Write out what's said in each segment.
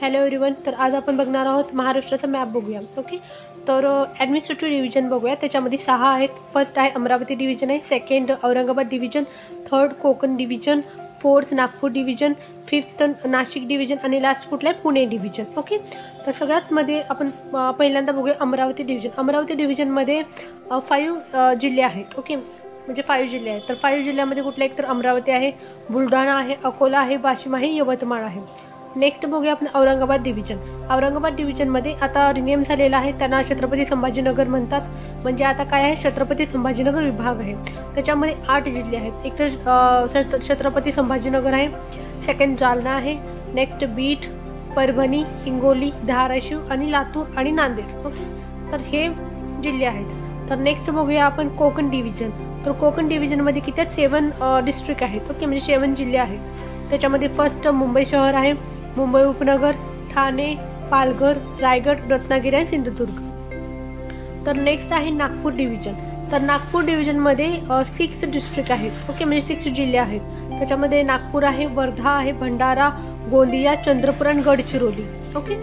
Hello everyone. तर आज आपण बघणार आहोत महाराष्ट्राचा मॅप बघूया. ओके, तर ॲडमिनिस्ट्रेटिव्ह डिव्हिजन बघूया. त्याच्यामध्ये 6 आहेत. फर्स्ट आहे अमरावती डिव्हिजन आहे, second Aurangabad division, third Konkan division, fourth Nagpur division, fifth Nashik division आणि लास्ट कुठलं आहे पुणे डिव्हिजन. ओके, तर सगळ्यात मध्ये आपण पहिल्यांदा बघूया अमरावती डिव्हिजन. अमरावती डिव्हिजनमध्ये 5 जिल्हे आहेत. ओके, म्हणजे 5 जिल्हे आहेत. तर 5 जिल्ह्यामध्ये कुठलं एक तर अमरावती आहे, बुलढाणा आहे, अकोला आहे, वाशिम आहे, यवतमाळ आहे. नेक्स्ट बघूया आपण औरंगाबाद डिव्हिजन. औरंगाबाद डिव्हिजनमध्ये आता रिनेम झालेला आहे, त्यांना छत्रपती संभाजीनगर म्हणतात. म्हणजे आता काय आहे, छत्रपती संभाजीनगर विभाग आहे. त्याच्यामध्ये 8 जिल्हे आहेत. एक तर छत्रपती संभाजीनगर आहे, सेकंड जालना आहे, नेक्स्ट बीड, परभणी, हिंगोली, धाराशिव आणि लातूर आणि नांदेड. ओके, तर हे जिल्हे आहेत. तर नेक्स्ट बघूया आपण कोकण डिव्हिजन. तर कोकण डिव्हिजनमध्ये किती आहेत, 7 डिस्ट्रिक्ट आहेत. ओके, म्हणजे 7 जिल्हे आहेत. त्याच्यामध्ये फर्स्ट मुंबई शहर आहे, मुंबई उपनगर, ठाणे, पालघर, रायगड, रत्नागिरी आणि सिंधुदुर्ग. तर नेक्स्ट आहे नागपूर डिव्हिजन. तर नागपूर डिव्हिजनमध्ये 6 डिस्ट्रिक्ट आहेत. ओके, म्हणजे 6 जिल्हे आहेत. त्याच्यामध्ये नागपूर आहे, वर्धा आहे, भंडारा, गोंदिया, चंद्रपूर आणि गडचिरोली. ओके,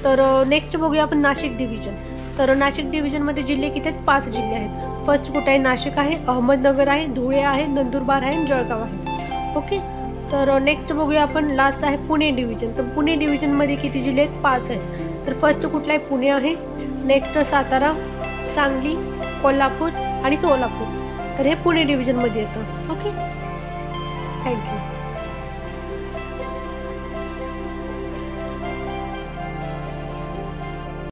तर नेक्स्ट बघूया आपण नाशिक डिव्हिजन. तर नाशिक डिव्हिजनमध्ये जिल्हे किती आहेत, 5 जिल्हे आहेत. फर्स्ट कुठे आहे, नाशिक आहे, अहमदनगर आहे, धुळे आहे, नंदुरबार आहे आणि जळगाव आहे. ओके, तर नेक्स्ट बघूया आपण लास्ट आहे पुणे डिव्हिजन. तर पुणे डिव्हिजनमध्ये किती जिल्हे आहेत, 5 आहेत. तर फर्स्ट कुठला आहे, पुणे आहे, नेक्स्ट सातारा, सांगली, कोल्हापूर आणि सोलापूर. तर हे पुणे डिव्हिजनमध्ये येतं. Okay, thank you.